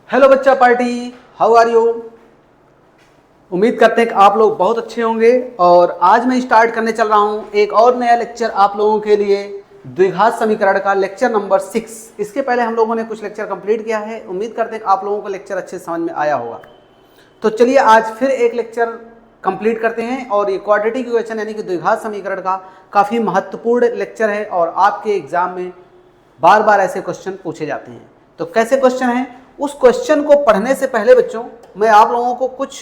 Hello बच्चा party, how are you. उम्मीद करते हैं कि आप लोग बहुत अच्छे होंगे। और आज मैं स्टार्ट करने चल रहा हूं एक और नया लेक्चर आप लोगों के लिए, द्विघात समीकरण का लेक्चर नंबर 6। इसके पहले हम लोगों ने कुछ लेक्चर कंप्लीट किया है। उम्मीद करते हैं कि आप लोगों को लेक्चर अच्छे से समझ में आया होगा। तो चलिए आज फिर एक लेक्चर कंप्लीट करते हैं। और ये क्वाड्रेटिक इक्वेशन यानी कि द्विघात समीकरण का काफ़ी महत्वपूर्ण लेक्चर है और आपके एग्जाम में बार बार ऐसे क्वेश्चन पूछे जाते हैं। तो कैसे क्वेश्चन हैं, उस क्वेश्चन को पढ़ने से पहले बच्चों मैं आप लोगों को कुछ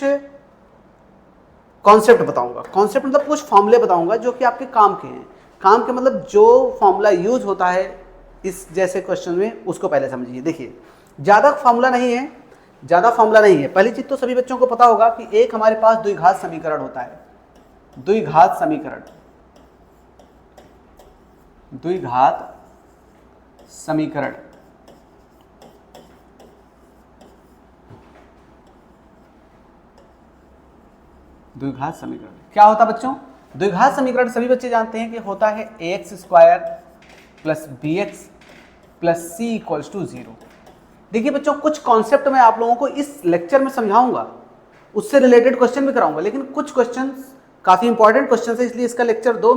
कॉन्सेप्ट बताऊंगा। कॉन्सेप्ट मतलब कुछ फॉर्मूले बताऊंगा जो कि आपके काम के हैं। काम के मतलब जो फॉर्मूला यूज होता है इस जैसे क्वेश्चन में, उसको पहले समझिए। देखिए, ज़्यादा फॉर्मूला नहीं है। पहली चीज़ तो सभी बच्चों को पता होगा कि एक हमारे पास द्विघात समीकरण होता है। द्विघात समीकरण द्विघात समीकरण क्या होता है बच्चों? द्विघात समीकरण सभी बच्चे जानते हैं कि होता है ax square plus B X plus C equals to 0। देखिए बच्चों, कुछ कॉन्सेप्ट मैं आप लोगों को इस लेक्चर में समझाऊंगा, उससे रिलेटेड क्वेश्चन भी कराऊंगा, लेकिन कुछ क्वेश्चन काफी इंपॉर्टेंट क्वेश्चन है, इसलिए इसका लेक्चर दो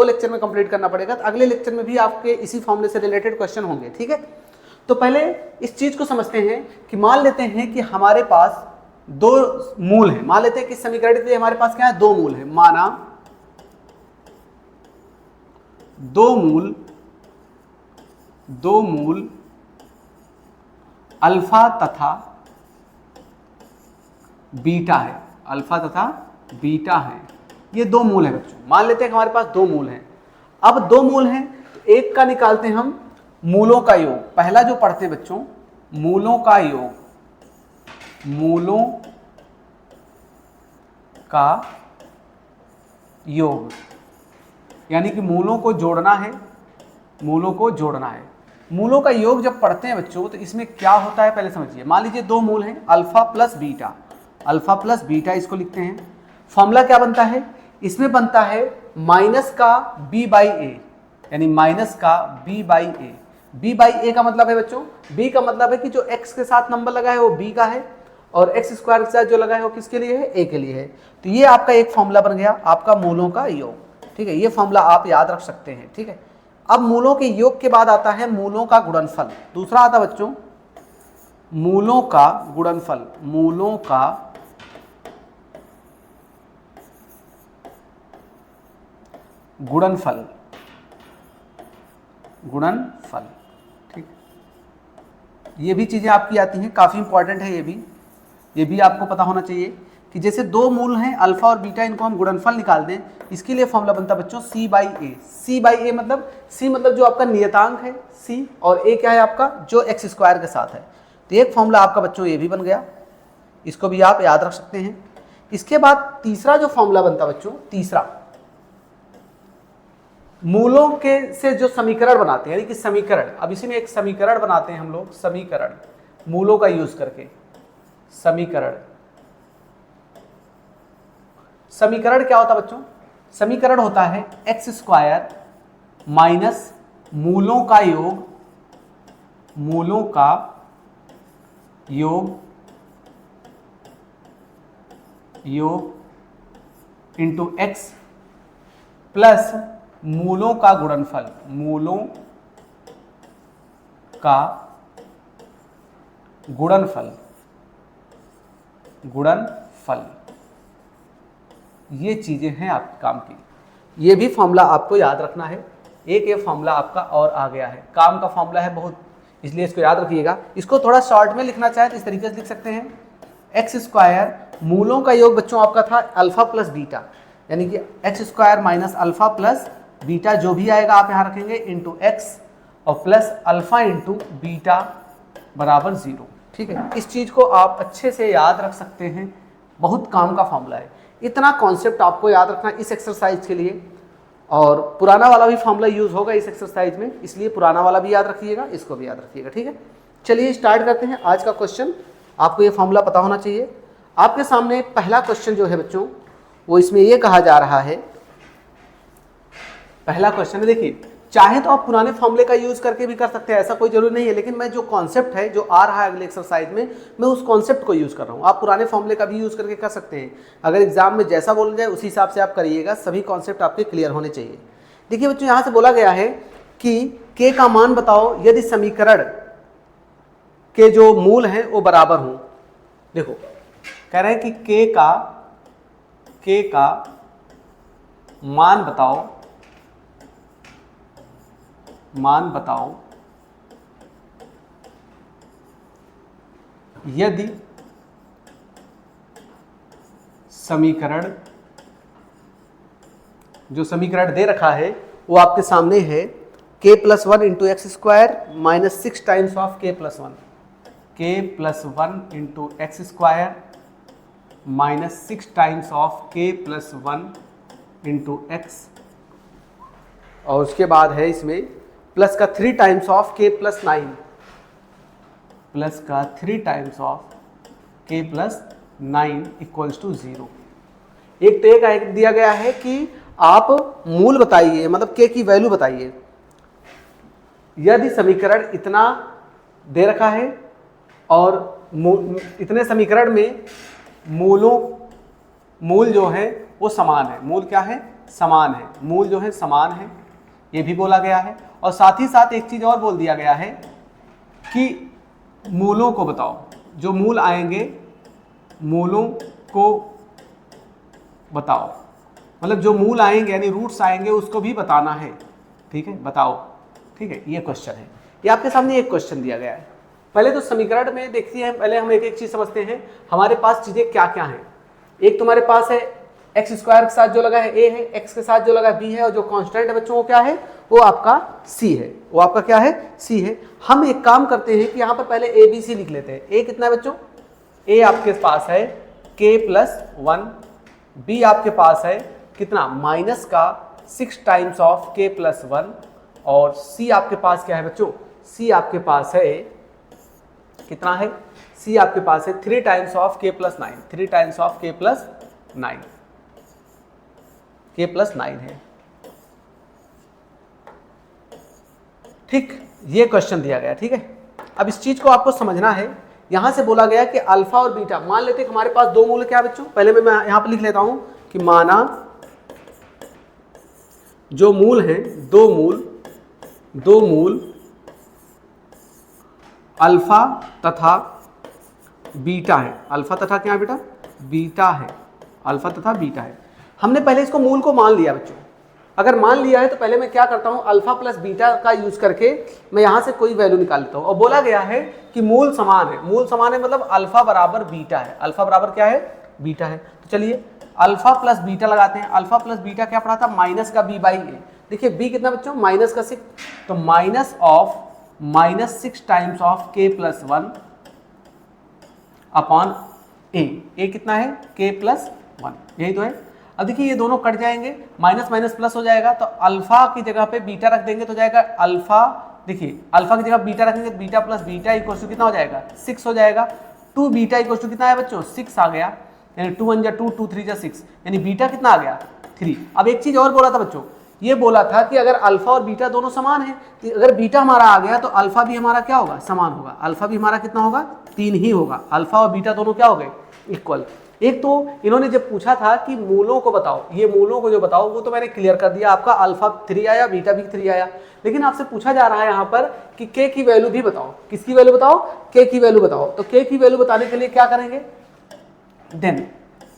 लेक्चर में कंप्लीट करना पड़ेगा। तो अगले लेक्चर में भी आपके इसी फॉर्मूले से रिलेटेड क्वेश्चन होंगे, ठीक है। तो पहले इस चीज को समझते हैं कि मान लेते हैं कि हमारे पास दो मूल है। मान लेते हैं कि समीकरण के लिए हमारे पास क्या है, दो मूल है। माना दो मूल अल्फा तथा बीटा है। अल्फा तथा बीटा है, ये दो मूल है बच्चों। मान लेते हैं कि हमारे पास दो मूल हैं। अब दो मूल हैं तो एक का निकालते हैं हम मूलों का योग। पहला जो पढ़ते हैं बच्चों, मूलों का योग। मूलों का योग यानी कि मूलों को जोड़ना है। मूलों का योग जब पढ़ते हैं बच्चों तो इसमें क्या होता है पहले समझिए। मान लीजिए दो मूल हैं, अल्फा प्लस बीटा, इसको लिखते हैं। फॉर्मूला क्या बनता है, इसमें बनता है माइनस का b बाई ए, यानी माइनस का b by a. b by a का मतलब है बच्चों, b का मतलब है कि जो x के साथ नंबर लगा है वो b का है, और x स्क्वायर के साथ जो लगा है वो किसके लिए है, a के लिए है। तो ये आपका एक फॉर्मूला बन गया, आपका मूलों का योग, ठीक है। ये फॉर्मूला आप याद रख सकते हैं, ठीक है। अब मूलों के योग के बाद आता है मूलों का गुणनफल। दूसरा आता बच्चों मूलों का गुणनफल। गुणनफल, ठीक। ये भी चीजें आपकी आती हैं, काफी इंपॉर्टेंट है ये भी आपको पता होना चाहिए कि जैसे दो मूल हैं अल्फा और बीटा, इनको हम गुणनफल निकाल दें, इसके लिए फॉर्मूला बनता है बच्चों c by a. c by a मतलब c मतलब जो आपका नियतांक है c, और a क्या है आपका, जो x स्क्वायर के साथ है। तो एक फॉर्मूला आपका बच्चों ये भी बन गया, इसको भी आप याद रख सकते हैं। इसके बाद तीसरा जो फॉर्मूला बनता है बच्चों, तीसरा मूलों के से जो समीकरण बनाते हैं, यानी कि समीकरण, अब इसी में एक समीकरण बनाते हैं हम लोग, समीकरण मूलों का यूज करके। समीकरण क्या होता है बच्चों, समीकरण होता है एक्स स्क्वायर माइनस मूलों का योग इंटू एक्स प्लस मूलों का गुणनफल। ये चीजें हैं आपके काम की। ये भी फॉर्मूला आपको याद रखना है। एक फॉर्मूला आपका और आ गया है, काम का फॉर्मूला है बहुत, इसलिए इसको याद रखिएगा। इसको थोड़ा शॉर्ट में लिखना चाहे तो इस तरीके से लिख सकते हैं, एक्स स्क्वायर मूलों का योग बच्चों आपका था अल्फा प्लस बीटा, यानी कि x square minus alpha plus beta, जो भी आएगा आप यहाँ रखेंगे, इंटू एक्स और प्लस अल्फा इंटू बीटा बराबर 0, ठीक है। इस चीज को आप अच्छे से याद रख सकते हैं, बहुत काम का फॉर्मूला है। इतना कॉन्सेप्ट आपको याद रखना इस एक्सरसाइज के लिए। और पुराना वाला भी फॉर्मूला यूज होगा इस एक्सरसाइज में, इसलिए पुराना वाला भी याद रखिएगा, इसको भी याद रखिएगा, ठीक है। चलिए स्टार्ट करते हैं आज का क्वेश्चन। आपको ये फॉर्मूला पता होना चाहिए। आपके सामने पहला क्वेश्चन जो है बच्चों, वो इसमें ये कहा जा रहा है, पहला क्वेश्चन देखिए, चाहे तो आप पुराने फॉर्मूले का यूज करके भी कर सकते हैं, ऐसा कोई जरूरी नहीं है, लेकिन मैं जो कॉन्सेप्ट है जो आ रहा है अगले एक्सरसाइज में, मैं उस कॉन्सेप्ट को यूज कर रहा हूँ। आप पुराने फॉर्मूले का भी यूज करके कर सकते हैं, अगर एग्जाम में जैसा बोला जाए उसी हिसाब से आप करिएगा, सभी कॉन्सेप्ट आपके क्लियर होने चाहिए। देखिए बच्चों, यहाँ से बोला गया है कि k का मान बताओ यदि समीकरण के जो मूल हैं वो बराबर हों। देखो कह रहे हैं कि k का मान बताओ यदि समीकरण, जो समीकरण दे रखा है वो आपके सामने है, k+1 into x square minus 6 times of k+1, k+1 into x square minus 6 times of k+1 into x, और उसके बाद है इसमें प्लस का 3 टाइम्स ऑफ k+9, प्लस का 3 times of k+9 equals to 0। एक तो एक दिया गया है कि आप मूल बताइए, मतलब k की वैल्यू बताइए यदि समीकरण इतना दे रखा है और इतने समीकरण में मूल जो है वो समान है, मूल क्या है, समान है, मूल जो है समान है, ये भी बोला गया है। और साथ ही साथ एक चीज और बोल दिया गया है कि मूलों को बताओ, जो मूल आएंगे मूलों को बताओ, मतलब जो मूल आएंगे यानी रूट्स आएंगे उसको भी बताना है, ठीक है, बताओ, ठीक है, ये क्वेश्चन है। ये आपके सामने एक क्वेश्चन दिया गया है। पहले तो समीकरण में देखती है, पहले हम एक एक चीज समझते हैं, हमारे पास चीजें क्या क्या हैं। एक तुम्हारे पास है एक्स स्क्वायर के साथ जो लगा है a है, एक्स के साथ जो लगा b है, और जो कांस्टेंट है बच्चों वो क्या है, वो आपका c है, वो आपका क्या है, c है। हम एक काम करते हैं कि यहाँ पर पहले a b c लिख लेते हैं। a कितना है बच्चों, a आपके पास है k+1, b आपके पास है कितना, माइनस का 6 टाइम्स ऑफ k+1, और c आपके पास क्या है बच्चों, c आपके पास है कितना है, c आपके पास है 3 times of k+9, 3 times of k+9, k+9 है, ठीक, ये क्वेश्चन दिया गया, ठीक है। अब इस चीज को आपको समझना है। यहां से बोला गया कि अल्फा और बीटा, मान लेते हैं कि हमारे पास दो मूल क्या बच्चों, पहले मैं यहां पर लिख लेता हूं कि माना जो मूल हैं, दो मूल अल्फा तथा बीटा है, अल्फा तथा क्या है बेटा, बीटा है, अल्फा तथा बीटा है। हमने पहले इसको मूल को मान लिया बच्चों। अगर मान लिया है तो पहले मैं क्या करता हूं, अल्फा प्लस बीटा का यूज करके मैं यहां से कोई वैल्यू निकाल लेता हूं। और बोला गया है कि मूल समान है, मूल समान है मतलब अल्फा बराबर बीटा है, अल्फा बराबर क्या है, बीटा है। तो चलिए अल्फा प्लस बीटा लगाते हैं। अल्फा प्लस बीटा क्या पढ़ा था, माइनस का b/a। देखिए b कितना बच्चों, माइनस का 6, तो -6 times of k+1 upon a कितना है, k+1, यही तो है। अब देखिए ये दोनों कट जाएंगे, माइनस माइनस प्लस हो जाएगा, तो अल्फा की जगह पे बीटा रख देंगे तो जाएगा अल्फा, देखिए अल्फा की जगह बीटा रखेंगे तो beta plus beta equal to कितना हो जाएगा, 6 हो जाएगा। 2 बीटा इक्वल टू कितना है बच्चों, 6 आ गया, यानी 2 1 जा 2, 2 3 जा 6, यानी बीटा कितना आ गया, 3। अब एक चीज और बोला था बच्चों, ये बोला था कि अगर अल्फा और बीटा दोनों समान है, तो अगर बीटा हमारा आ गया तो अल्फा भी हमारा क्या होगा, समान होगा। अल्फा भी हमारा कितना होगा, 3 ही होगा। अल्फा और बीटा दोनों क्या हो गए, इक्वल। एक तो इन्होंने जब पूछा था कि मूलों को बताओ, ये मूलों को जो बताओ वो तो मैंने क्लियर कर दिया, आपका अल्फा 3 आया, बीटा भी 3 आया। लेकिन आपसे पूछा जा रहा है यहाँ पर कि k की वैल्यू भी बताओ। किसकी वैल्यू बताओ, k की वैल्यू बताओ। तो k की वैल्यू बताने के लिए क्या करेंगे, देन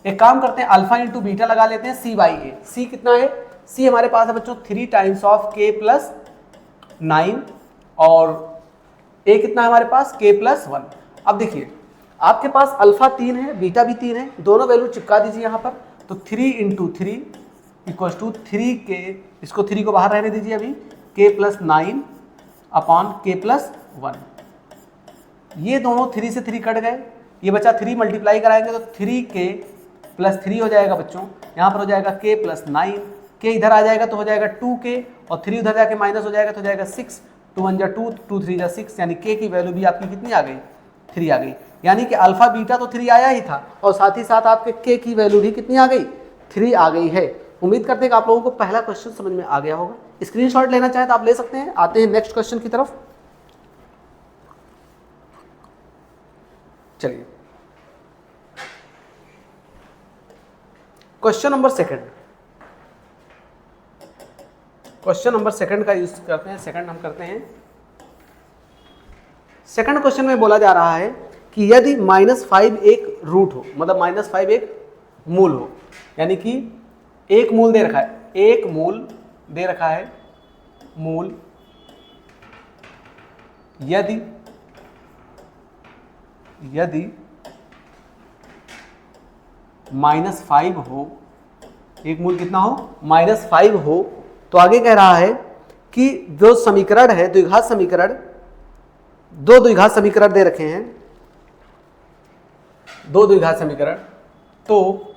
एक काम करते हैं, अल्फा इंटू बीटा लगा लेते हैं c/a। c कितना है, c हमारे पास है बच्चों 3 टाइम्स ऑफ k+9, और a कितना है हमारे पास, k+1। अब देखिए आपके पास अल्फा 3 है, बीटा भी 3 है, दोनों वैल्यू चिपका दीजिए यहाँ पर। तो 3 इंटू 3 इक्वल्स टू 3k, इसको 3 को बाहर रहने दीजिए अभी, k+9 अपॉन k+1। ये दोनों 3 से 3 कट गए, ये बचा 3 मल्टीप्लाई कराएंगे तो 3k+3 हो जाएगा बच्चों, यहाँ पर हो जाएगा k+9, k इधर आ जाएगा तो हो जाएगा 2k, और 3 उधर जाके माइनस हो जाएगा तो हो जाएगा 6, 2 1 जा 2, 2 3 जा 6, यानी k की वैल्यू भी आपकी कितनी आ गई, 3 आ गई। यानी कि अल्फा बीटा तो 3 आया ही था, और साथ ही साथ आपके k की वैल्यू भी कितनी आ गई, 3 आ गई है। उम्मीद करते हैं कि आप लोगों को पहला क्वेश्चन समझ में आ गया होगा। स्क्रीनशॉट लेना चाहे तो आप ले सकते हैं। आते हैं नेक्स्ट क्वेश्चन की तरफ। चलिए क्वेश्चन नंबर सेकंड का यूज करते हैं। सेकंड हम करते हैं। सेकंड क्वेश्चन में बोला जा रहा है कि यदि -5 एक रूट हो, मतलब -5 एक मूल हो, यानी कि एक मूल दे रखा है, एक मूल दे रखा है, मूल यदि -5 हो, एक मूल कितना हो, -5 हो, तो आगे कह रहा है कि जो समीकरण है द्विघात समीकरण, दो द्विघात समीकरण दे रखे हैं, दो द्विघात समीकरण, तो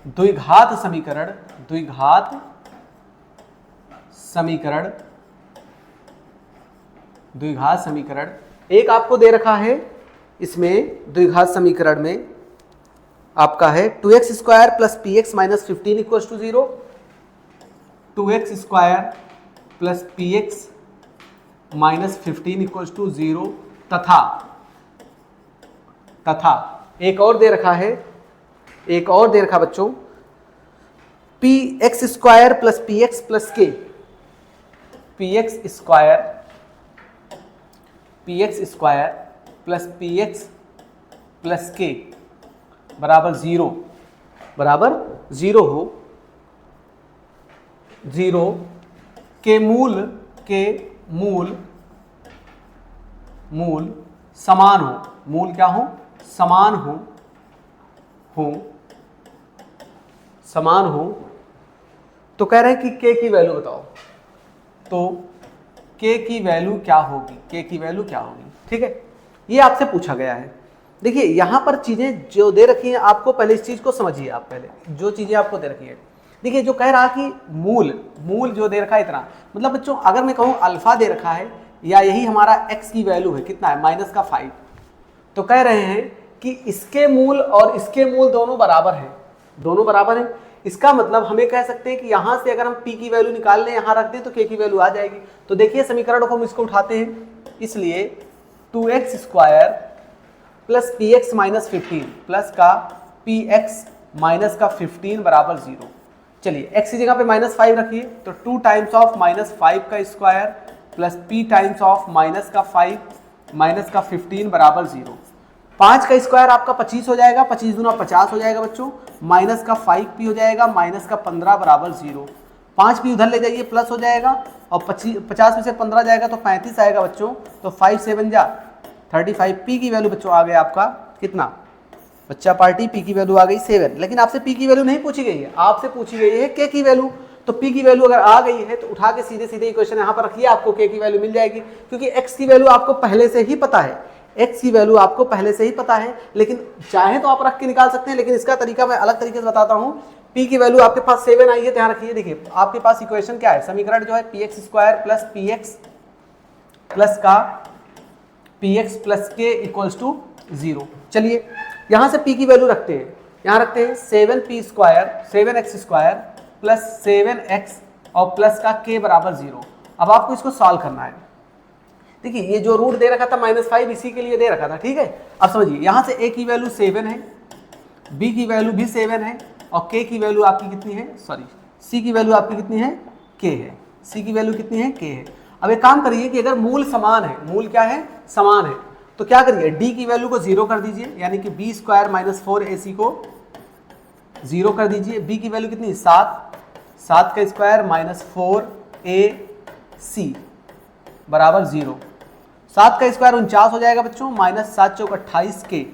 द्विघात समीकरण एक आपको दे रखा है। इसमें द्विघात समीकरण में आपका है 2x square plus p x minus 15 equal to 0, 2x square plus p x minus 15 equal to 0, तथा एक और दे रखा है, बच्चों, p x square plus p x plus k, p x square plus p x plus k बराबर 0 हो, 0 के मूल समान हो, मूल क्या हो, समान हो, तो कह रहे हैं कि k की वैल्यू बताओ। तो k की वैल्यू क्या होगी, ठीक है, ये आपसे पूछा गया है। देखिए यहां पर चीजें जो दे रखी हैं, आपको पहले इस चीज को समझिए। आप पहले जो चीजें आपको दे रखी है, देखिए जो कह रहा कि मूल जो दे रखा है इतना, मतलब बच्चों अगर मैं कहूं अल्फा दे रखा है, या यही हमारा x की वैल्यू है, कितना है, -5, तो कह रहे हैं कि इसके मूल और इसके मूल दोनों बराबर हैं। इसका मतलब हमें कह सकते हैं कि यहां से अगर हम p की वैल्यू निकाल लें, यहां रख दें, तो k की वैल्यू आ जाएगी। तो देखिए समीकरण को हम इसको उठाते हैं, इसलिए 2x square plus p x minus 15 plus का पी एक्स माइनस का 15 बराबर 0। चलिए x की जगह पे -5 रखिए, तो 2 टाइम्स ऑफ -5 का square plus p times of -5 minus का 15 बराबर 0। 5 का स्क्वायर आपका 25 हो जाएगा, 25 दूना 50 हो जाएगा बच्चों, माइनस का 5p हो जाएगा, माइनस का 15 बराबर 0। 5p उधर ले जाइए, प्लस हो जाएगा, और 50 में से 15 जाएगा तो 35 आएगा बच्चों, तो 5 7 जा 35। p की वैल्यू बच्चों आ गया आपका कितना, बच्चा पार्टी, p की वैल्यू आ गई 7। लेकिन आपसे p की वैल्यू नहीं पूछी गई है, आपसे पूछी गई है k की वैल्यू। तो p की वैल्यू अगर आ गई है तो उठा के सीधे इक्वेशन यहाँ पर रखिए, आपको k की वैल्यू मिल जाएगी, क्योंकि x की वैल्यू आपको पहले से ही पता है, x की वैल्यू आपको पहले से ही पता है। लेकिन चाहे तो आप रख के निकाल सकते हैं, लेकिन इसका तरीका मैं अलग तरीके से बताता हूँ। p की वैल्यू आपके पास 7 आई है, ध्यान रखिए। देखिए आपके पास इक्वेशन क्या है, समीकरण जो है P x square plus p x plus का पी एक्स प्लस के इक्वल्स टू 0। चलिए यहाँ से p की वैल्यू रखते हैं, यहाँ रखते हैं 7x स्क्वायर प्लस 7x और प्लस का k बराबर 0। अब आपको इसको सॉल्व करना है। देखिए ये जो रूट दे रखा था -5, इसी के लिए दे रखा था, ठीक है। अब समझिए यहाँ से a की वैल्यू 7 है, b की वैल्यू भी 7 है, और k की वैल्यू आपकी कितनी है, c की वैल्यू आपकी कितनी है, k है। c की वैल्यू कितनी है, k है। अब एक काम करिए कि अगर मूल समान है, मूल क्या है, समान है, तो क्या करिए, d की वैल्यू को 0 कर दीजिए, यानी कि b स्क्वायर माइनस 4ac को 0 कर दीजिए। b की वैल्यू कितनी, 7 का स्क्वायर माइनस 4ac बराबर 0। 7 का स्क्वायर 49 हो जाएगा बच्चों, माइनस 7 चौक 28 के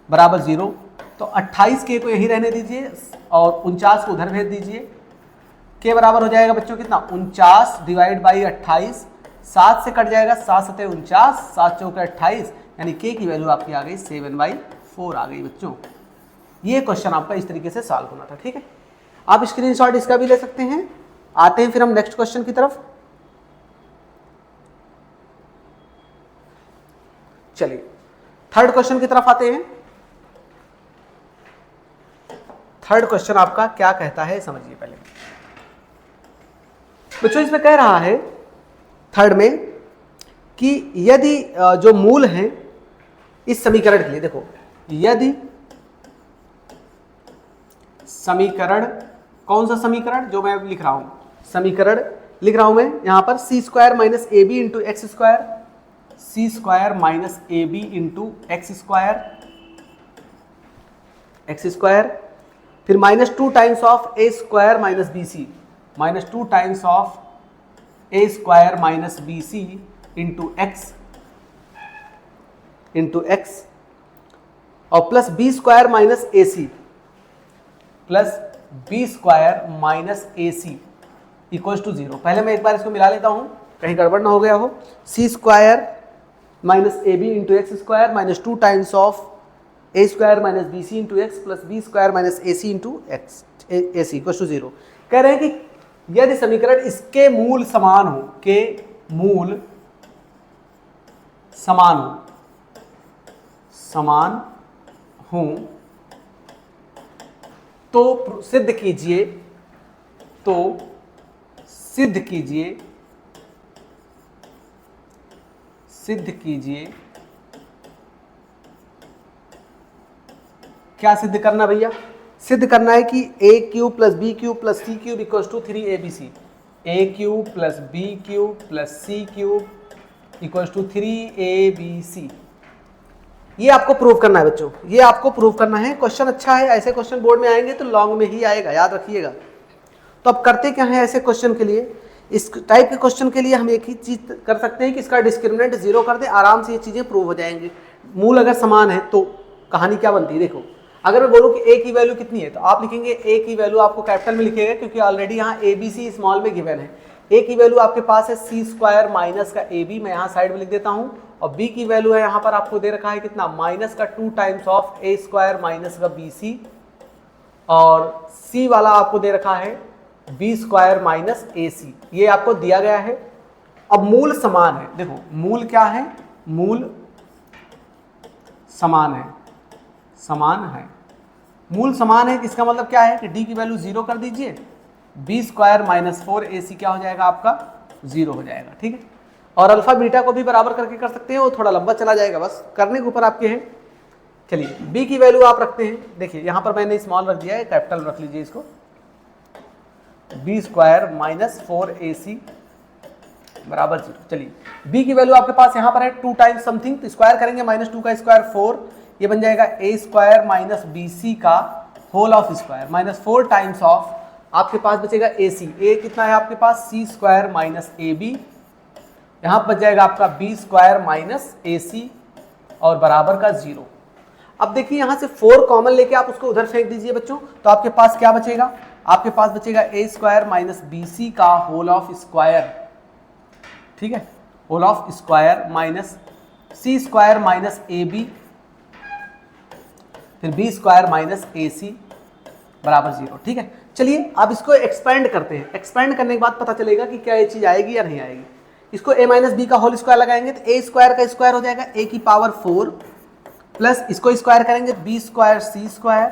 बराबर 0। तो 28 के को यही रहने दीजिए और 49 को उधर भेज दीजिए। के बराबर हो जाएगा बच्चों कितना, 49 डिवाइड बाई 28, 7 से कट जाएगा, 7 7 49, 7 चौक 28, यानी के की वैल्यू आपकी आ गई 7/4 आ गई बच्चों। ये क्वेश्चन आपका इस तरीके से सॉल्व होना था, ठीक है। आप स्क्रीनशॉट इसका भी ले सकते हैं। आते हैं फिर हम नेक्स्ट क्वेश्चन की तरफ। चलिए थर्ड क्वेश्चन की तरफ आते हैं। थर्ड क्वेश्चन आपका क्या कहता है समझिए पहले बच्चों। इसमें कह रहा है थर्ड में कि यदि जो मूल है इस समीकरण के लिए, देखो यदि समीकरण, कौन सा समीकरण जो मैं लिख रहा हूं, समीकरण लिख रहा हूं मैं यहां पर सी स्क्वायर माइनस ए बी इंटू एक्स स्क्वायर, सी स्क्वायर माइनस ए बी इंटू एक्स स्क्वायर, फिर minus 2 times of a square minus B c, minus 2 times of a square minus B c into x और plus b square minus A c, plus b square minus A c equals to 0। पहले मैं एक बार इसको मिला लेता हूं कहीं गड़बड़ ना हो गया हो। C square minus A b into x square minus 2 times of a square minus B c into x plus b square minus A c into x a c equals to 0। कह रहे हैं कि यदि समीकरण इसके मूल समान हो, के मूल समान हो तो सिद्ध कीजिए क्या सिद्ध करना भैया? सिद्ध करना है कि a cube plus b cube plus c cube equals to 3abc, a cube plus b cube plus c cube equals to 3abc। ये आपको प्रूव करना है बच्चों, ये आपको प्रूव करना है। क्वेश्चन अच्छा है, ऐसे क्वेश्चन बोर्ड में आएंगे तो लॉन्ग में ही आएगा, याद रखिएगा। तो अब करते क्या है ऐसे क्वेश्चन के लिए, इस टाइप के क्वेश्चन के लिए हम एक ही चीज कर सकते हैं कि इसका डिस्क्रिमिनेंट 0 कर दे, आराम से ये चीजें प्रूव हो जाएंगी। मूल अगर समान है तो कहानी क्या बनती है, देखो अगर मैं बोलूं कि ए की वैल्यू कितनी है तो आप लिखेंगे ए की वैल्यू, आपको कैपिटल में लिखिएगा क्योंकि ऑलरेडी यहाँ ए बी सी स्मॉल में गिवन है। ए की वैल्यू आपके पास है सी स्क्वायर माइनस का ए बी, मैं यहाँ साइड में लिख देता हूँ, और बी की वैल्यू है यहाँ पर आपको दे रखा है कितना, माइनस का 2 times of a square minus का बी सी, और सी वाला आपको दे रखा है बी स्क्वायर माइनस ए सी, ये आपको दिया गया है। अब मूल समान है, देखो मूल क्या है, मूल समान है, मूल समान है, इसका मतलब क्या है कि डी की वैल्यू 0 कर दीजिए, बी स्क्वायर माइनस 4ac क्या हो जाएगा आपका 0 हो जाएगा, ठीक है। और अल्फा बीटा को भी बराबर करके कर सकते हैं, वो थोड़ा लंबा चला जाएगा, बस करने के ऊपर आपके हैं। चलिए बी की वैल्यू आप रखते हैं, देखिए यहाँ पर मैंने स्मॉल रख दिया है, कैपिटल रख लीजिए इसको, बी स्क्वायर माइनस 4ac बराबर 0। चलिए b की वैल्यू आपके पास यहाँ पर है 2 टाइम्स समथिंग, तो स्क्वायर करेंगे, माइनस 2 का स्क्वायर 4, ये बन जाएगा a square minus B C का whole of square minus 4 times of आपके पास बचेगा ए सी, ए कितना है आपके पास सी स्क्वायर माइनस ए बी, यहाँ बच जाएगा आपका बी स्क्वायर माइनस ए सी और बराबर का 0। अब देखिए यहाँ से 4 कॉमन लेके आप उसको उधर फेंक दीजिए बच्चों, तो आपके पास क्या बचेगा, आपके पास बचेगा A square minus B C का होल ऑफ स्क्वायर, ठीक है, whole of square minus C square minus A B, फिर बी स्क्वायर माइनस ए सी बराबर 0, ठीक है। चलिए अब इसको एक्सपेंड करते हैं, एक्सपेंड करने के बाद पता चलेगा कि क्या ये चीज आएगी या नहीं आएगी। इसको a माइनस बी का होल स्क्वायर लगाएंगे तो a स्क्वायर का स्क्वायर हो जाएगा a की पावर 4 प्लस इसको स्क्वायर करेंगे b स्क्वायर सी स्क्वायर,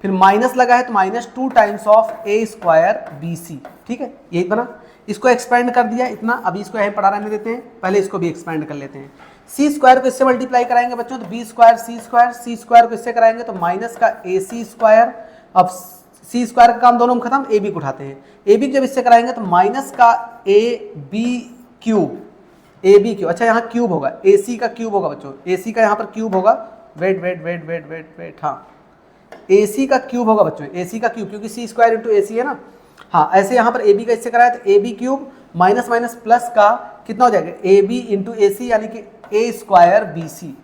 फिर माइनस लगा है तो minus 2 times of a square B C, ठीक है, यही बना। इसको एक्सपेंड कर दिया इतना, अभी इसको यहीं पढ़ा रहने देते हैं, पहले इसको भी एक्सपेंड कर लेते हैं। सी स्क्वायर को इससे मल्टीप्लाई कराएंगे बच्चों तो बी स्क्वायर सी स्क्वायर को इससे कराएंगे तो माइनस का ए सी स्क्वायर, अब सी स्क्वायर का काम दोनों में खत्म, ए बी को उठाते हैं, ए बी जब इससे कराएंगे तो माइनस का ए बी क्यूब, अच्छा यहाँ क्यूब होगा, ए सी का क्यूब होगा बच्चों, ए सी का यहाँ पर क्यूब होगा, वेट, हाँ ए सी का क्यूब होगा बच्चों, ए सी का क्यूब, क्योंकि सी स्क्वायर इंटू ए सी है ना, हाँ ऐसे यहाँ पर ए बी का इससे कराया तो A B cube minus minus plus का कितना हो जाएगा ए बी इंटू ए सी यानी कि ए स्क्वायर बी सी,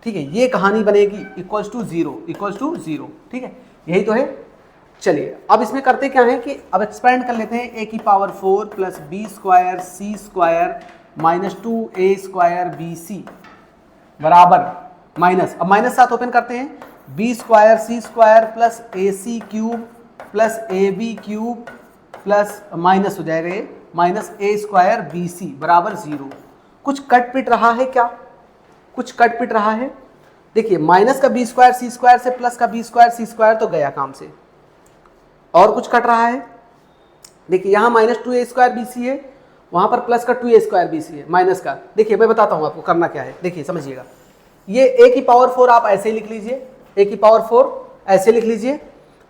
ठीक है, ये कहानी बनेगी इक्वल्स टू 0, ठीक है, यही तो है। चलिए अब इसमें करते क्या है कि अब एक्सपेंड कर लेते हैं, a की पावर 4 प्लस बी स्क्वायर सी square minus 2a square B c बराबर माइनस, अब माइनस साथ ओपन करते हैं, b square C square plus a c cube plus a B cube plus minus हो जाएगा ये minus a square B c बराबर 0। कुछ कट पिट रहा है क्या, कुछ कट पिट रहा है, देखिए माइनस का बी स्क्वायर सी स्क्वायर से प्लस का बी स्क्वायर सी स्क्वायर तो गया काम से, और कुछ कट रहा है, देखिए यहाँ -2a² BC है, वहाँ पर प्लस का 2a² BC है, माइनस का। देखिए मैं बताता हूँ आपको करना क्या है, देखिए समझिएगा। ये a⁴ आप ऐसे ही लिख लीजिए, a⁴ ऐसे लिख लीजिए,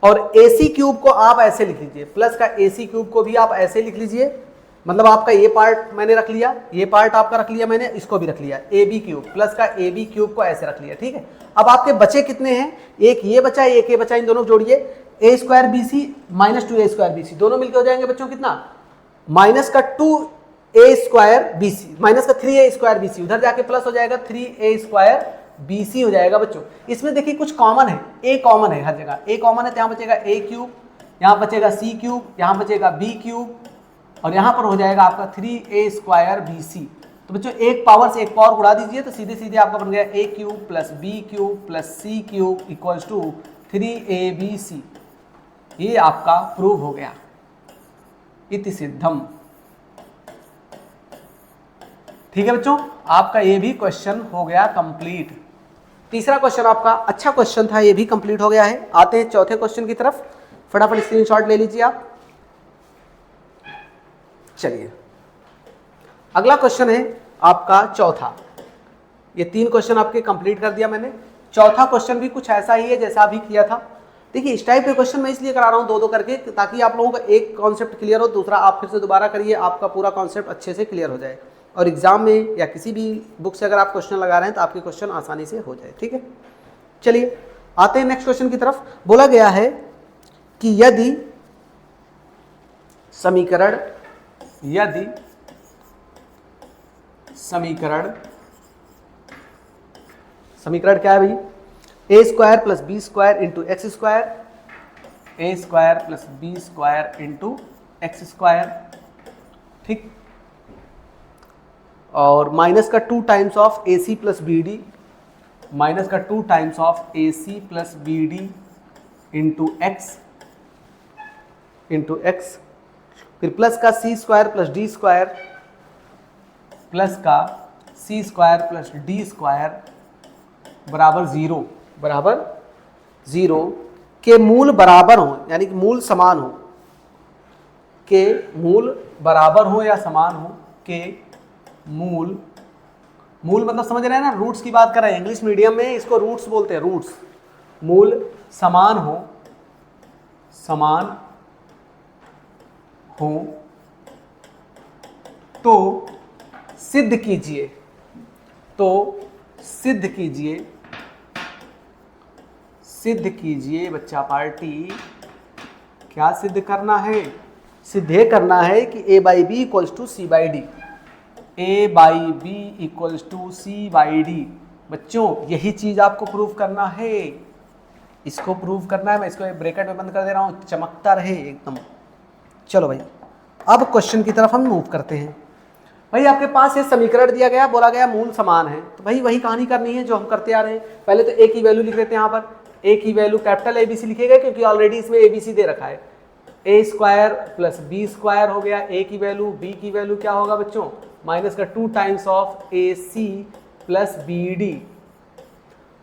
और ac³ को आप ऐसे लिख लीजिए, प्लस का ac³ को भी आप ऐसे लिख लीजिए। मतलब आपका ये पार्ट मैंने रख लिया, ये पार्ट आपका रख लिया मैंने, इसको भी रख लिया, ab³ प्लस का ab³ को ऐसे रख लिया, ठीक है। अब आपके बचे कितने हैं, एक ये बचा, एक ये बचा, इन दोनों को जोड़िए, a² BC -2a² BC दोनों मिलकर हो जाएंगे बच्चों कितना, माइनस का 2a² BC माइनस का 3a² BC, उधर जाके प्लस हो जाएगा 3a² BC हो जाएगा बच्चों। इसमें देखिए कुछ कॉमन है, a कॉमन है हर जगह, a कॉमन है, तो यहाँ बचेगा a³, यहाँ बचेगा c³, यहाँ बचेगा b³ और यहाँ पर हो जाएगा आपका 3a² BC। तो बच्चों एक पावर से एक पावर उड़ा दीजिए तो सीधे सीधे आपका बन गया a³ plus b³ plus c³ equals to 3abc। ये आपका प्रूव हो गया, इति सिद्धम। ठीक है बच्चों, आपका ये भी क्वेश्चन हो गया कंप्लीट। तीसरा क्वेश्चन आपका अच्छा क्वेश्चन था, ये भी कंप्लीट हो गया है। आते हैं चौथे क्वेश्चन की तरफ, फटाफट स्क्रीनशॉट ले लीजिए आप। चलिए अगला क्वेश्चन है आपका चौथा। ये 3 क्वेश्चन आपके कंप्लीट कर दिया मैंने, चौथा क्वेश्चन भी कुछ ऐसा ही है जैसा अभी किया था। देखिए इस टाइप के क्वेश्चन मैं इसलिए करा रहा हूँ 2-2 करके, ताकि आप लोगों का एक कॉन्सेप्ट क्लियर हो, दूसरा आप फिर से दोबारा करिए, आपका पूरा कॉन्सेप्ट अच्छे से क्लियर हो जाए, और एग्जाम में या किसी भी बुक से अगर आप क्वेश्चन लगा रहे हैं तो आपके क्वेश्चन आसानी से हो जाए। ठीक है, चलिए आते हैं नेक्स्ट क्वेश्चन की तरफ। बोला गया है कि यदि समीकरण क्या है भाई, a² + b² into x², a² + b² into x², ठीक, और माइनस का 2 times of AC + BD, minus का 2 times of AC + BD into x, फिर प्लस का c² + d² प्लस का c² + d² बराबर 0 के मूल बराबर हो, यानी कि मूल समान हो, के मूल बराबर हो या समान हो, के मूल मतलब समझ रहे हैं ना, रूट्स की बात कर रहे हैं, इंग्लिश मीडियम में इसको रूट्स बोलते हैं, रूट्स। मूल समान हो तो सिद्ध कीजिए बच्चा पार्टी, क्या सिद्ध करना है, सिद्ध करना है कि a/b = c/d, a/b = c/d। बच्चों यही चीज आपको प्रूव करना है, इसको प्रूव करना है। मैं इसको ब्रैकेट में बंद कर दे रहा हूँ, चमकता रहे एकदम। चलो भाई अब क्वेश्चन की तरफ हम मूव करते हैं। भाई आपके पास ये समीकरण दिया गया, बोला गया मूल समान है, तो भाई वही कहानी करनी है जो हम करते आ रहे हैं। पहले तो a की वैल्यू लिख लेते हैं, यहाँ पर a की वैल्यू कैपिटल ABC लिखेगा क्योंकि ऑलरेडी इसमें ABC दे रखा है। a² + b² हो गया, a की वैल्यू, b की वैल्यू क्या होगा बच्चों, माइनस का 2 टाइम्स ऑफ AC + BD,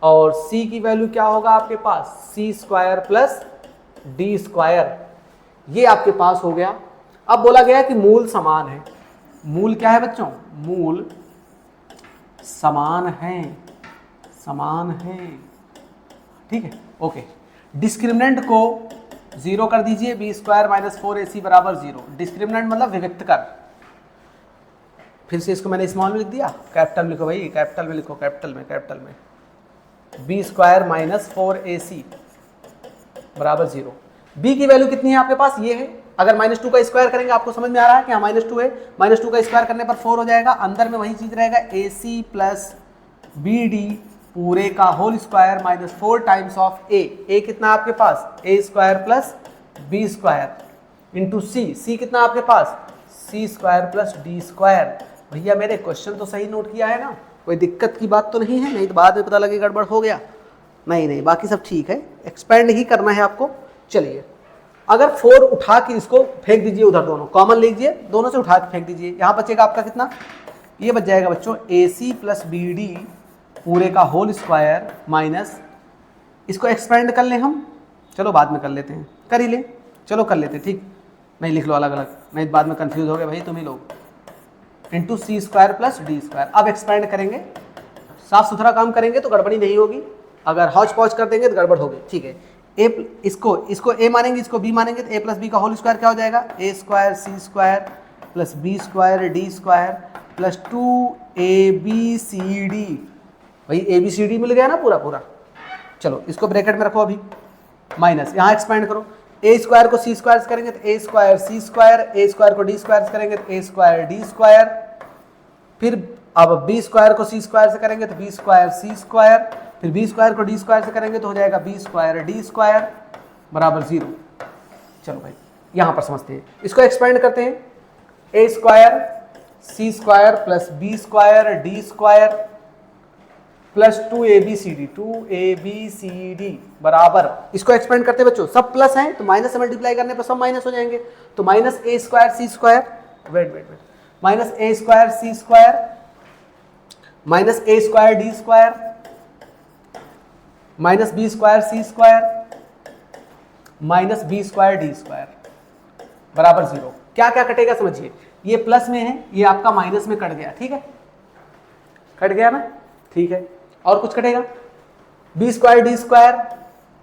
और c की वैल्यू क्या होगा आपके पास, c² + d²। ये आपके पास हो गया। अब बोला गया कि मूल समान है, मूल क्या है बच्चों, मूल समान है, ठीक है, ओके। डिस्क्रिमिनेंट को 0 कर दीजिए, b² - 4AC बराबर 0। डिस्क्रिमिनेंट मतलब विविक्त कर, फिर से इसको मैंने स्मॉल में लिख दिया, कैपिटल में लिखो भाई, कैपिटल में लिखो, कैपिटल में b² - 4AC बराबर 0। b की वैल्यू कितनी है आपके पास, ये है। अगर -2 का स्क्वायर करेंगे आपको समझ में आ रहा है कि हाँ -2 है, -2 का स्क्वायर करने पर 4 हो जाएगा, अंदर में वही चीज रहेगा, AC + BD पूरे का whole square -4 times of a कितना आपके पास, a² + b² इंटू c कितना आपके पास, c² + d²। भैया मेरे क्वेश्चन तो सही नोट किया है ना, कोई दिक्कत की बात तो नहीं है, नहीं तो बाद में पता लगे गड़बड़ हो गया। नहीं, बाकी सब ठीक है, एक्सपेंड ही करना है आपको। चलिए अगर 4 उठा के इसको फेंक दीजिए उधर, दोनों कॉमन लीजिए, दोनों से उठा के फेंक दीजिए, यहाँ बचेगा आपका कितना, ये बच जाएगा बच्चों AC + BD पूरे का होल स्क्वायर माइनस, इसको एक्सपेंड कर लें हम, चलो बाद में कर लेते हैं, कर ही लें। चलो कर लेते, ठीक, नहीं लिख लो अलग अलग, नहीं बाद में कंफ्यूज हो गए भाई तुम ही लोग। इंटू सी स्क्वायर प्लस डी स्क्वायर। अब एक्सपेंड करेंगे, साफ सुथरा काम करेंगे तो गड़बड़ी नहीं होगी, अगर हौच पौच कर देंगे तो गड़बड़ होगी, ठीक है। इसको ए मानेंगे, इसको बी मानेंगे, तो ए प्लस बी का होल स्क्वायर क्या हो जाएगा, a square C square plus b square d square plus 2abcd। भाई ABCD मिल गया ना पूरा पूरा। चलो इसको ब्रैकेट में रखो अभी, माइनस, यहाँ एक्सपेंड करो, ए स्क्वायर को सी स्क्वायर से करेंगे तो a square C square, A square को डी स्क्वायर से करेंगे तो ए स्क्वायर डी स्क्वायर, फिर अब बी स्क्वायर को सी स्क्वायर से करेंगे तो बी स्क्वायर सी स्क्वायर, फिर बी स्क्वायर को डी स्क्वायर से करेंगे तो हो जाएगा बी स्क्वायर डी स्क्वायर बराबर 0। चलो भाई यहाँ पर समझते हैं, इसको एक्सपेंड करते हैं, a square C square plus b square d square plus 2abcd बराबर, इसको एक्सपेंड करते बच्चों, सब प्लस हैं तो माइनस से मल्टीप्लाई करने पर सब माइनस हो जाएंगे, तो minus a square C square, wait minus a square C square minus a square d square minus b square C square minus b square d square बराबर 0। क्या क्या कटेगा समझिए, ये प्लस में है, ये आपका माइनस में कट गया, ठीक है, कट गया ना, ठीक है। और कुछ कटेगा, बी स्क्वायर डी स्क्वायर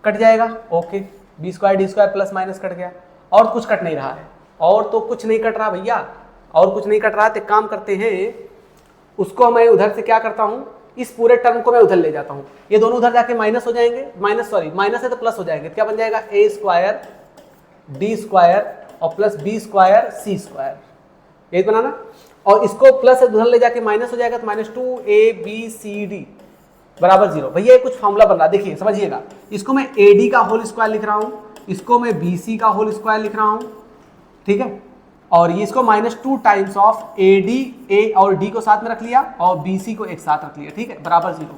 कट जाएगा, okay, b square d square plus minus कट गया, और कुछ कट नहीं रहा है, और तो कुछ नहीं कट रहा भैया, और कुछ नहीं कट रहा, तो काम करते हैं, उसको मैं उधर से क्या करता हूं, इस पूरे टर्म को मैं उधर ले जाता हूं, ये दोनों उधर जाके माइनस हो जाएंगे, माइनस है तो प्लस हो जाएंगे, क्या बन जाएगा, ए स्क्वायर डी स्क्वायर और प्लस बी स्क्वायर सी स्क्वायर, यही बनाना, और इसको प्लस से उधर ले जाके माइनस हो जाएगा तो माइनस 2abcd बराबर 0। भैया ये कुछ फॉर्मूला बन रहा है, देखिए समझिएगा, इसको मैं AD का होल स्क्वायर लिख रहा हूं, इसको मैं BC का होल स्क्वायर लिख रहा हूं, ठीक है, और ये इसको -2 टाइम्स ऑफ AD, A और D को साथ में रख लिया और BC को एक साथ रख लिया, ठीक है, बराबर 0।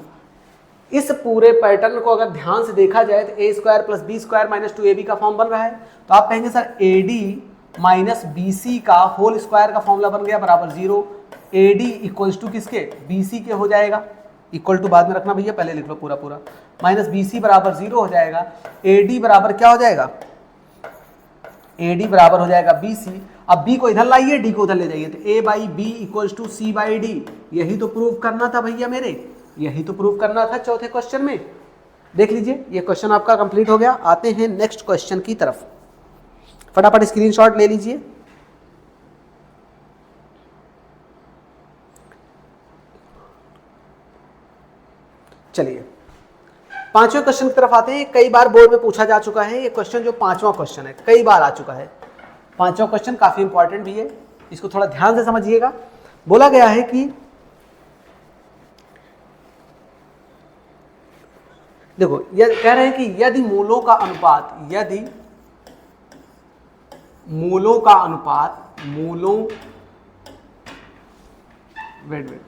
इस पूरे पैटर्न को अगर ध्यान से देखा जाए तो a square plus b square minus 2ab का फॉर्म बन रहा है, तो आप कहेंगे सर AD माइनस BC का होल स्क्वायर का फॉर्मूला बन गया बराबर 0। AD इक्वल्स टू किसके, BC के हो जाएगा, इक्वल टू बाद में रखना भैया, पहले लिख लो पूरा पूरा, माइनस BC बराबर 0 हो जाएगा, AD बराबर क्या हो जाएगा, AD बराबर हो जाएगा BC। अब B को इधर लाइए, D को उधर ले जाइए, तो A by B equals to C by D, यही तो प्रूव करना था भैया मेरे, यही तो प्रूव करना था चौथे क्वेश्चन में। देख लीजिए ये क्वेश्चन आपका कंप्लीट हो गया। आते हैं नेक्स्ट क्वेश्चन की तरफ, फटाफट स्क्रीनशॉट ले लीजिए। चलिए पांचवें क्वेश्चन की तरफ आते हैं। कई बार बोर्ड में पूछा जा चुका है ये क्वेश्चन, जो पांचवा क्वेश्चन है, कई बार आ चुका है। पांचवा क्वेश्चन काफी इंपॉर्टेंट भी है, इसको थोड़ा ध्यान से समझिएगा। बोला गया है कि देखो, ये कह रहे हैं कि यदि मूलों का अनुपात, यदि मूलों का अनुपात, मूलों, वेट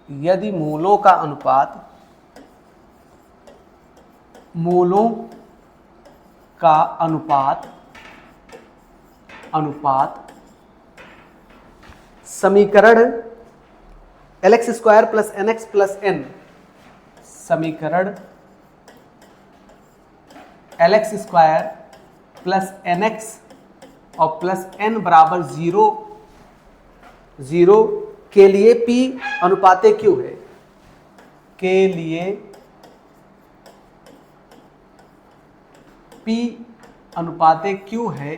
यदि मूलों का अनुपात, मूलों का अनुपात समीकरण LX square plus NX plus N, समीकरण LX स्क्वायर प्लस NX और प्लस N बराबर 0 के लिए P अनुपाते Q है, के लिए P अनुपाते Q है,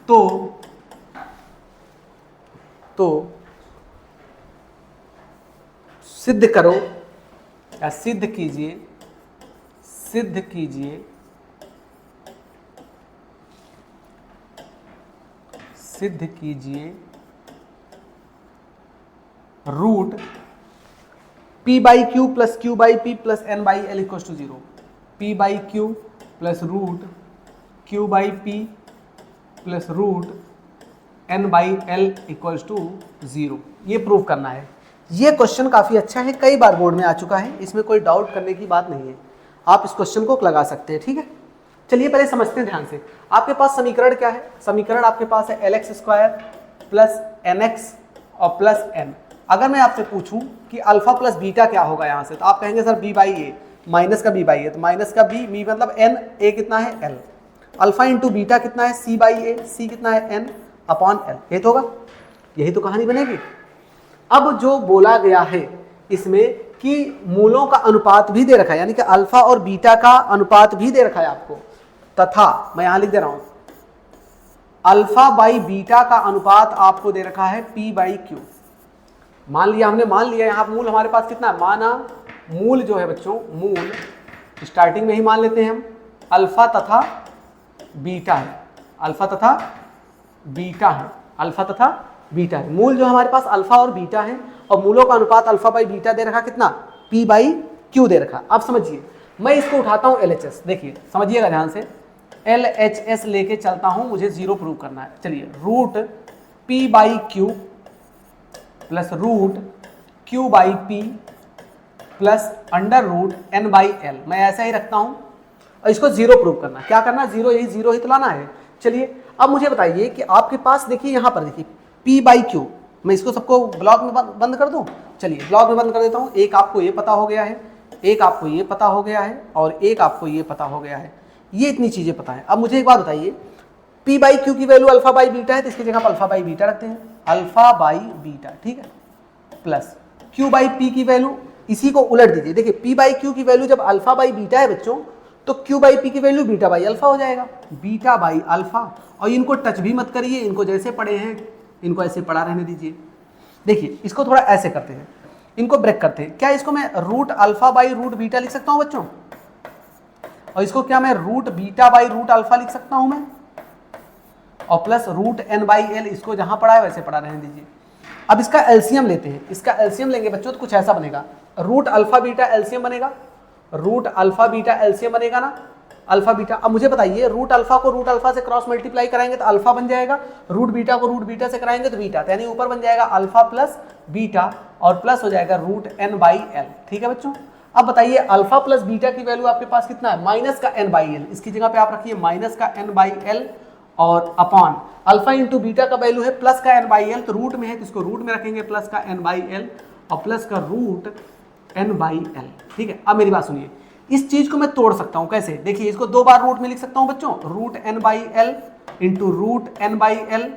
तो सिद्ध करो या सिद्ध कीजिए root P by Q plus Q by P plus N by L equal to 0, P by Q plus root Q by P plus root N by L equals to 0, ये prove करना है। ये क्वेश्चन काफ़ी अच्छा है, कई बार board में आ चुका है, इसमें कोई डाउट करने की बात नहीं है, आप इस क्वेश्चन को लगा सकते हैं, ठीक है। चलिए पहले समझते हैं ध्यान से। आपके पास समीकरण क्या है, समीकरण आपके पास है LX स्क्वायर प्लस NX और प्लस N। अगर मैं आपसे पूछूं कि अल्फा प्लस बीटा क्या होगा यहाँ से, तो आप कहेंगे sir B by A, minus का बी बाई ए, तो माइनस का बी, बी मतलब एन, ए कितना है एल, अल्फा इंटू बीटा कितना है सी बाई ए, सी कितना है एन अपॉन एल, ये तो होगा, यही तो कहानी बनेगी। अब जो बोला गया है इसमें कि मूलों का अनुपात भी दे रखा है, यानी कि अल्फा और बीटा का अनुपात भी दे रखा है आपको, तथा मैं यहां लिख दे रहा हूं अल्फा बाई बीटा का अनुपात आपको दे रखा है पी बाई क्यू। मान लिया हमने, मान लिया यहाँ मूल हमारे पास कितना है, माना मूल जो है बच्चों, मूल स्टार्टिंग में ही मान लेते हैं हम अल्फा तथा बीटा है, अल्फा तथा बीटा है, अल्फा तथा बीटा है। मूल जो हमारे पास अल्फा और बीटा है और मूलों का अनुपात अल्फा बाई बीटा दे रखा कितना, पी बाई क्यू दे रखा। अब समझिए, मैं इसको उठाता हूं LHS, देखिए समझिएगा ध्यान से, LHS लेके चलता हूं, मुझे 0 प्रूव करना है। चलिए, root P by Q plus root Q by P plus under root N by L, मैं ऐसा ही रखता हूं और इसको 0 प्रूव करना है। क्या करना है, 0 यही 0 ही तो लाना है। चलिए अब मुझे बताइए कि आपके पास देखिए यहाँ पर देखिए पी बाई क्यू, मैं इसको सबको ब्लॉक में बंद कर दूं। चलिए ब्लॉक में बंद कर देता हूँ। एक आपको ये पता हो गया है, एक आपको ये पता हो गया है और एक आपको ये पता हो गया है, ये इतनी चीजें पता है। अब मुझे एक बात बताइए, पी बाई क्यू की वैल्यू अल्फा बाई बीटा है तो इसकी जगह पर अल्फा बाई बीटा रखते हैं, अल्फा बाई बीटा, ठीक है, प्लस क्यू बाई पी की वैल्यू, इसी को उलट दीजिए। देखिए पी बाई क्यू की वैल्यू जब अल्फा बाई बीटा है बच्चों, तो क्यू बाई पी की वैल्यू बीटा बाई अल्फा हो जाएगा, बीटा बाई अल्फा। और इनको टच भी मत करिए, इनको जैसे पढ़े हैं इनको ऐसे पढ़ा रहने दीजिए। देखिए इसको थोड़ा ऐसे करते हैं, इनको ब्रेक करते हैं। क्या इसको मैं root alpha by root beta लिख सकता हूं बच्चों, और इसको क्या मैं root beta by root alpha लिख सकता हूं मैं, और plus root N by L, इसको जहां पढ़ा है वैसे पढ़ा रहने दीजिए। अब इसका एलसीएम लेते हैं, इसका एलसीएम लेंगे बच्चों तो कुछ ऐसा बनेगा, रूट अल्फा बीटा एलसीएम बनेगा, रूट अल्फा बीटा एलसीएम बनेगा ना, अल्फा बीटा। अब मुझे बताइए, रूट अल्फा को रूट अल्फा से क्रॉस मल्टीप्लाई कराएंगे तो अल्फा बन जाएगा, रूट बीटा को रूट बीटा से कराएंगे तो बीटा, यानी ऊपर बन जाएगा अल्फा प्लस बीटा और प्लस हो जाएगा रूट एन बाई एल, ठीक है बच्चों। अब बताइए अल्फा प्लस बीटा की वैल्यू आपके पास कितना है, माइनस का एन बाई एल, इसकी जगह पे आप रखिए माइनस का एन बाई एल और अपॉन अल्फा इंटू बीटा का वैल्यू है प्लस का एन बाई एल, तो रूट में है तो इसको रूट में रखेंगे प्लस का एन बाई एल और प्लस का रूट एन बाई एल, ठीक है। अब मेरी बात सुनिए, इस चीज को मैं तोड़ सकता हूं कैसे, देखिए इसको दो बार रूट में लिख सकता हूं बच्चों, root N by L into root N by L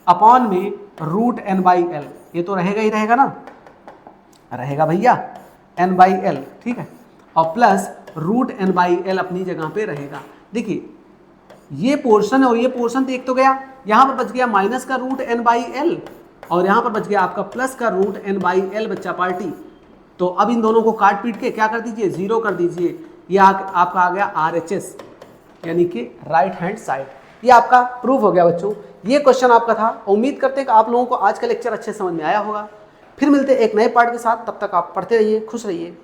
upon में रूट एन बाई एल, ये तो रहेगा ही रहेगा ना, रहेगा भैया एन बाई एल, ठीक है, और plus root N by L अपनी जगह पे रहेगा। देखिए ये पोर्शन और ये पोर्शन तो एक तो गया, यहां पर बच गया माइनस का रूट एन बाई एल और यहां पर बच गया आपका प्लस का रूट एन बाई एल बच्चा पार्टी। तो अब इन दोनों को काट पीट के क्या कर दीजिए, 0 कर दीजिए। ये आपका आ गया RHS, यानी कि राइट हैंड साइड। ये आपका प्रूफ हो गया बच्चों, ये क्वेश्चन आपका था। उम्मीद करते हैं कि आप लोगों को आज का लेक्चर अच्छे समझ में आया होगा। फिर मिलते हैं एक नए पार्ट के साथ, तब तक आप पढ़ते रहिए, खुश रहिए।